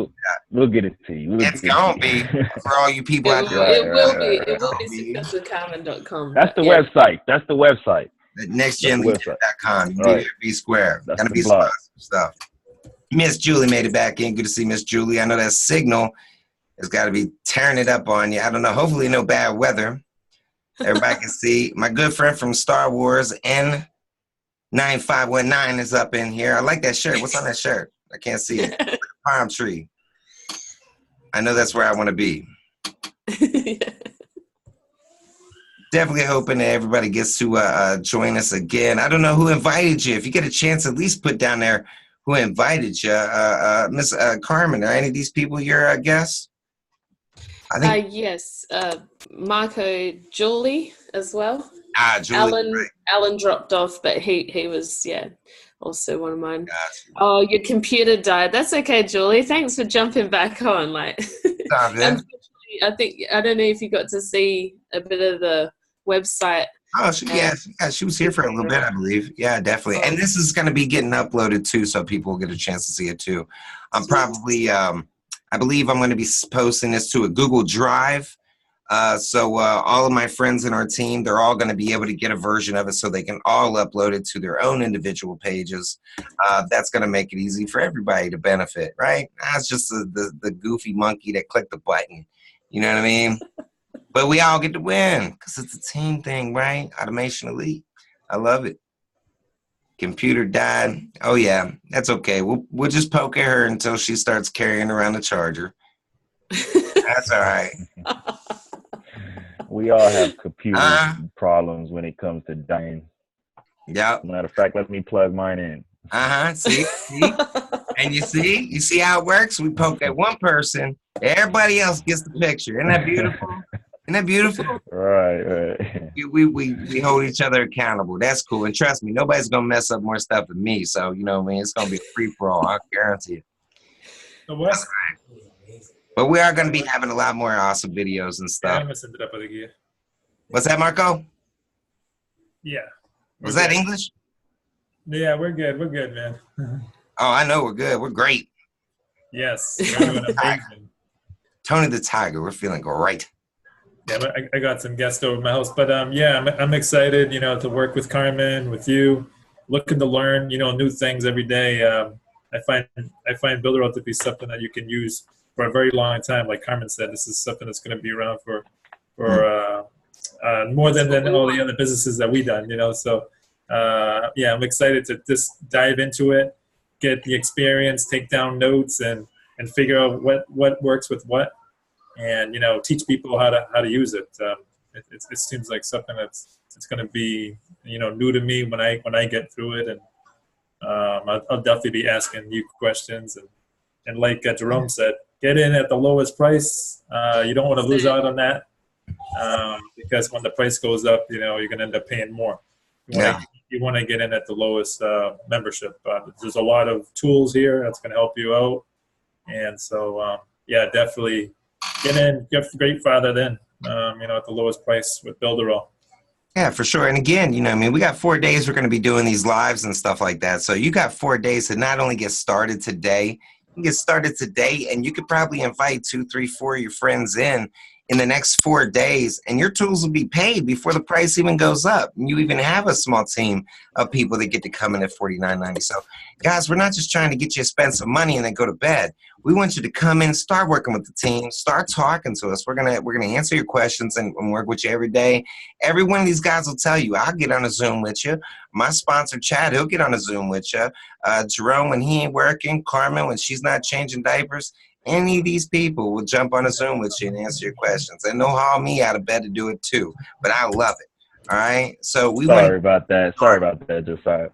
S2: We'll get it to you.
S1: It's going to be for all you people out there.
S3: It will be successwithcarmen.com.
S2: That's the website. That's the website.
S1: Nextgenleadgen.com. Be square.
S2: That's
S1: Got to be
S2: blog
S1: stuff. Miss Julie made it back in. Good to see Miss Julie. I know that signal has got to be tearing it up on you. I don't know. Hopefully no bad weather. Everybody can see. My good friend from Star Wars, N9519, is up in here. I like that shirt. What's on that shirt? I can't see it. Palm tree. I know that's where I want to be.
S3: Yeah.
S1: Definitely hoping that everybody gets to join us again. I don't know who invited you. If you get a chance, at least put down there who invited you. Miss Carmen, are any of these people your guests? I think.
S3: Yes. Marco, Julie as well.
S1: Julie.
S3: Alan dropped off, but he was also one of mine.
S1: Gotcha.
S3: Oh, your computer died. That's okay, Julie. Thanks for jumping back on. Unfortunately, I don't know if you got to see a bit of the website.
S1: Oh, she was here for a little bit, I believe. Yeah, definitely. And this is going to be getting uploaded too, so people will get a chance to see it too. I'm probably, I believe I'm going to be posting this to a Google Drive. So all of my friends in our team, they're all going to be able to get a version of it so they can all upload it to their own individual pages. That's going to make it easy for everybody to benefit, right? That's just the goofy monkey that clicked the button. You know what I mean? But we all get to win because it's a team thing, right? Automation Elite. I love it. Computer died. Oh, yeah. That's okay. We'll just poke at her until she starts carrying around the charger. That's all right.
S2: We all have computer problems when it comes to dying.
S1: Yep.
S2: Matter of fact, let me plug mine in.
S1: See? And you see how it works? We poke at one person, everybody else gets the picture. Isn't that beautiful? Isn't that beautiful?
S2: Right.
S1: We hold each other accountable. That's cool. And trust me, nobody's gonna mess up more stuff than me. So you know what I mean? It's gonna be a free for all. I guarantee it. That's right. But we are gonna be having a lot more awesome videos and stuff. What's that, Marco?
S5: Yeah.
S1: Was that English?
S5: Yeah, we're good. We're good, man.
S1: Oh, I know we're good. We're great.
S5: Yes. We're doing amazing.
S1: Tony the Tiger, we're feeling great.
S5: Yeah, I got some guests over at my house, but I'm excited, to work with Carmen, with you, looking to learn, new things every day. I find Builder to be something that you can use for a very long time. Like Carmen said, this is something that's going to be around for more than all the other businesses that we done. So I'm excited to just dive into it, get the experience, take down notes, and figure out what works with what. And teach people how to use it. It seems like something it's going to be new to me when I get through it, and I'll definitely be asking you questions. And like Jerome said, get in at the lowest price. You don't want to lose out on that because when the price goes up, you're going to end up paying more. You want to get in at the lowest membership. There's a lot of tools here that's going to help you out, and so definitely. Get in, get great father then, at the lowest price with Builderall.
S1: Yeah, for sure. And again, we got 4 days we're going to be doing these lives and stuff like that. So you got 4 days to not only get started today, you can get started today, and you could probably invite 2, 3, 4 of your friends in the next 4 days, and your tools will be paid before the price even goes up. And you even have a small team of people that get to come in at $49.90. So, guys, we're not just trying to get you to spend some money and then go to bed. We want you to come in, start working with the team, start talking to us. We're gonna answer your questions and work with you every day. Every one of these guys will tell you, I'll get on a Zoom with you. My sponsor, Chad, he'll get on a Zoom with you. Jerome, when he ain't working. Carmen, when she's not changing diapers. Any of these people will jump on a Zoom with you and answer your questions. And they'll haul me out of bed to do it too. But I love it. All right? So
S2: Sorry about that, Josiah.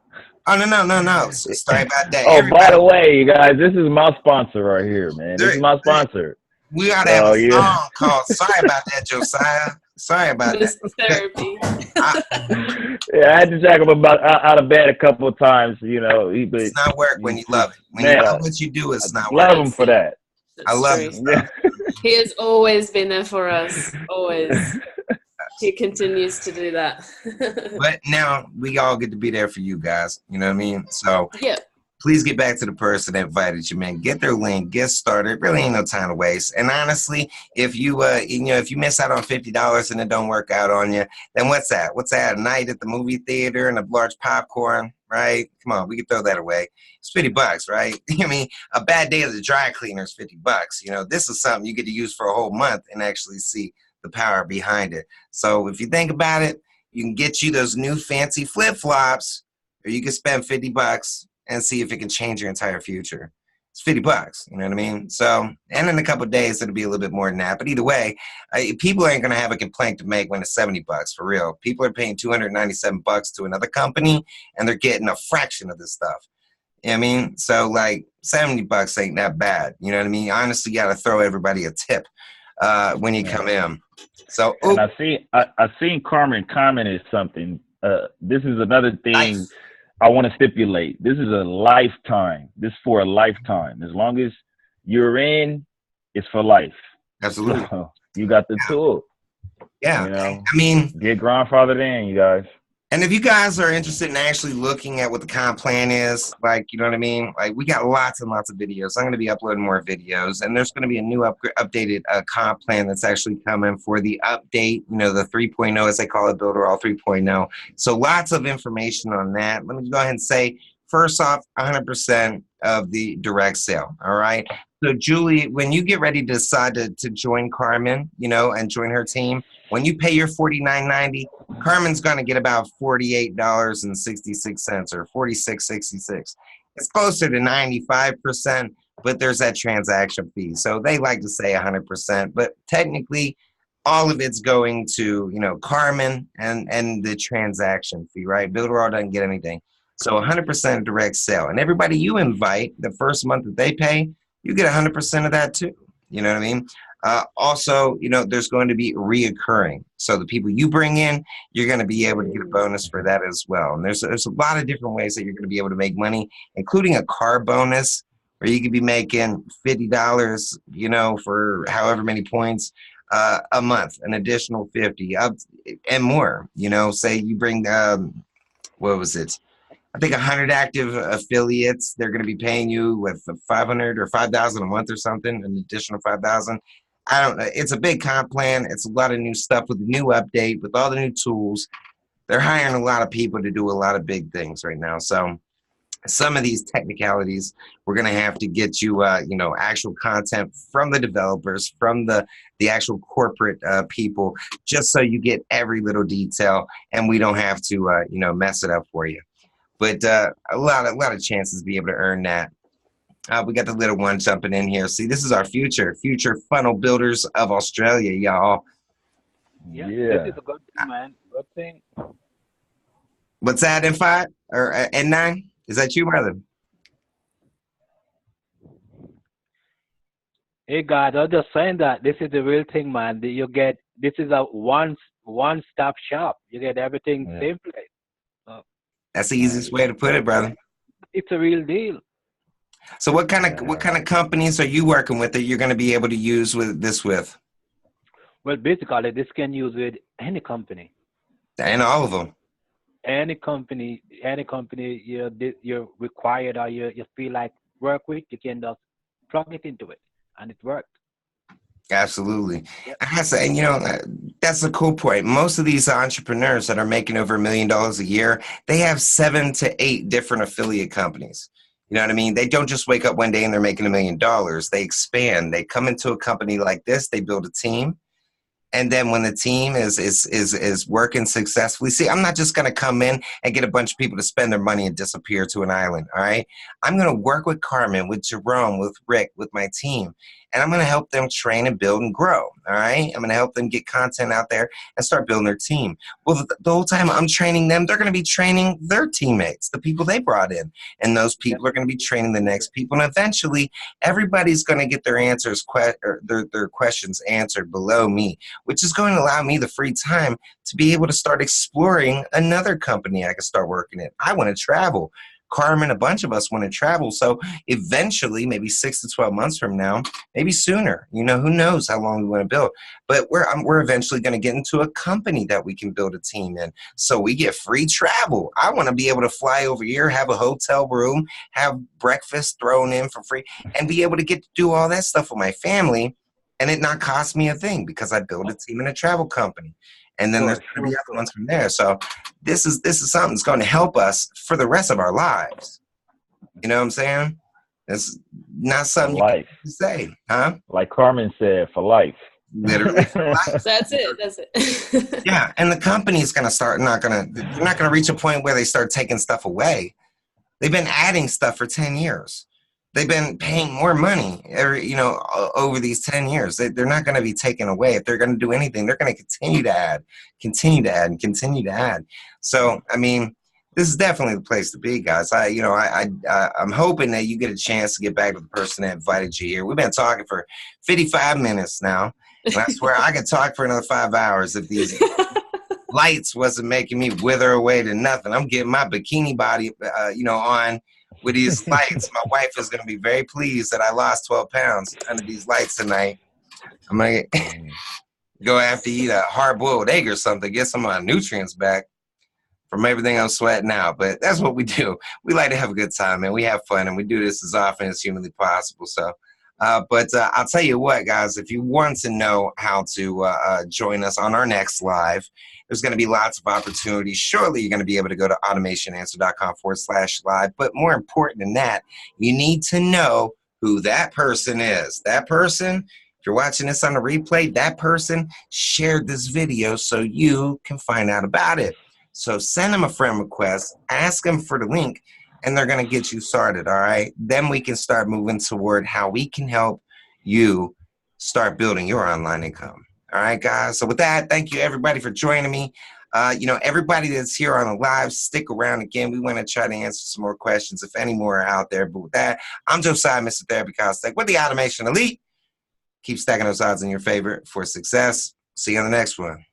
S1: Oh, no. Sorry about that.
S2: Oh, by the way, you guys, this is my sponsor right here, man. This is my sponsor.
S1: We ought to have a song called Sorry About That, Josiah. Sorry about that.
S3: Therapy.
S2: I had to jack him out of bed a couple of times,
S1: It's not work when you love it. When you love what you do, it's not work.
S2: Love him for that.
S3: That's
S1: I love
S3: true.
S1: it.
S3: He has always been there for us. Always. He continues to do that.
S1: But now we all get to be there for you guys. You know what I mean? So please get back to the person that invited you, man. Get their link. Get started. Really ain't no time to waste. And honestly, if you if you miss out on $50 and it don't work out on you, then what's that? What's that? A night at the movie theater and a large popcorn, right? Come on, we can throw that away. It's $50, right? I mean, a bad day at the dry cleaner is $50. You know, this is something you get to use for a whole month and actually see the power behind it. So if you think about it, you can get you those new fancy flip-flops, or you can spend $50 and see if it can change your entire future. It's $50, you know what I mean? So, and in a couple of days, it'll be a little bit more than that. But either way, people ain't gonna have a complaint to make when it's $70 for real. People are paying $297 to another company, and they're getting a fraction of this stuff. You know what I mean? So like $70 ain't that bad. You know what I mean? Honestly, you gotta throw everybody a tip when you come in. So,
S2: and I seen Carmen commented something. This is another thing.
S1: Nice.
S2: I want to stipulate. This is a lifetime. This is for a lifetime. As long as you're in, it's for life.
S1: Absolutely.
S2: So you got the tool.
S1: Yeah.
S2: You know,
S1: I mean,
S2: get grandfathered in, you guys.
S1: and if you guys are interested in actually looking at what the comp plan is, like, you know what I mean? Like, we got lots and lots of videos. I'm going to be uploading more videos, and there's going to be a new updated comp plan that's actually coming for the update, you know, the 3.0, as they call it, Builder All 3.0. So lots of information on that. Let me go ahead and say, first off, 100% of the direct sale, all right? So, Julie, when you get ready to decide to join Carmen, you know, and join her team, when you pay your $49.90, Carmen's going to get about $48.66 or $46.66. It's closer to 95%, but there's that transaction fee. So they like to say 100%, but technically all of it's going to, you know, Carmen and the transaction fee, right? Builderall doesn't get anything. So 100% direct sale. And everybody you invite, the first month that they pay, you get 100% of that too. You know what I mean? Also, you know, there's going to be reoccurring. So the people you bring in, you're going to be able to get a bonus for that as well. And there's a lot of different ways that you're going to be able to make money, including a car bonus, where you could be making $50, you know, for however many points a month, an additional 50 up and more. You know, say you bring, what was it? I think 100 active affiliates, they're going to be paying you with 500 or 5,000 a month or something, an additional 5,000. I don't know. It's a big comp plan. It's a lot of new stuff with the new update, with all the new tools. They're hiring a lot of people to do a lot of big things right now. So some of these technicalities, we're going to have to get you, you know, actual content from the developers, from the actual corporate people, just so you get every little detail and we don't have to, you know, mess it up for you. But a lot of chances to be able to earn that. We got the little one jumping in here. See, this is our future funnel builders of Australia, y'all.
S6: Yeah, this is a good thing, man. Good thing.
S1: What's that, N5 or N9? Is that you, brother?
S6: Hey guys, I was just saying that this is the real thing, man. You get, this is a one-stop shop. You get everything same place.
S1: That's the easiest way to put it, brother.
S6: It's a real deal.
S1: So what kind of companies are you working with that you're going to be able to use with this with?
S6: Well, basically, this can use with any company.
S1: And all of them.
S6: Any company you're required or you feel like work with, you can just plug it into it, and it worked.
S1: Absolutely.
S6: Yep.
S1: I have to say, and you know, that's a cool point. Most of these entrepreneurs that are making over $1 million a year, they have 7 to 8 different affiliate companies. You know what I mean? They don't just wake up one day and they're making $1 million. They expand. They come into a company like this. They build a team. And then when the team is working successfully, see, I'm not just going to come in and get a bunch of people to spend their money and disappear to an island, all right? I'm going to work with Carmen, with Jerome, with Rick, with my team, and I'm going to help them train and build and grow, all right? I'm going to help them get content out there and start building their team. Well, the whole time I'm training them, they're going to be training their teammates, the people they brought in, and those people are going to be training the next people, and eventually everybody's going to get their answers, their questions answered below me, which is going to allow me the free time to be able to start exploring another company I can start working in. I want to travel. Carmen, a bunch of us want to travel. So eventually, maybe 6 to 12 months from now, maybe sooner, you know, who knows how long we want to build. But we're eventually going to get into a company that we can build a team in. So we get free travel. I want to be able to fly over here, have a hotel room, have breakfast thrown in for free, and be able to get to do all that stuff with my family and it not cost me a thing because I built a team in a travel company. and then there's going to be other ones from there. So this is something that's going to help us for the rest of our lives. You know what I'm saying? It's not something you can say, huh?
S2: Like Carmen said, for life.
S1: Literally for life.
S3: That's it.
S1: Yeah, and the company's going to they're not going to reach a point where they start taking stuff away. They've been adding stuff for 10 years. They've been paying more money over these 10 years. They're not going to be taken away. If they're going to do anything, they're going to continue to add, and continue to add. So, I mean, this is definitely the place to be, guys. I'm hoping that you get a chance to get back to the person that invited you here. We've been talking for 55 minutes now, and I swear I could talk for another 5 hours if these lights wasn't making me wither away to nothing. I'm getting my bikini body, on with these lights. My wife is going to be very pleased that I lost 12 pounds under these lights tonight. I'm going to go have to eat a hard-boiled egg or something, get some of my nutrients back from everything I'm sweating out. But that's what we do. We like to have a good time, man. We have fun, and we do this as often as humanly possible. So, but I'll tell you what, guys, if you want to know how to join us on our next live, there's going to be lots of opportunities. Surely you're going to be able to go to automationanswer.com/live. But more important than that, you need to know who that person is. That person, if you're watching this on a replay, that person shared this video so you can find out about it. So send them a friend request, ask them for the link, and they're going to get you started, all right? Then we can start moving toward how we can help you start building your online income. All right, guys. So with that, thank you, everybody, for joining me. Everybody that's here on the live, stick around again. We want to try to answer some more questions, if any more are out there. But with that, I'm Josiah, Mr. Therapy Kostek, with the Automation Elite. Keep stacking those odds in your favor for success. See you on the next one.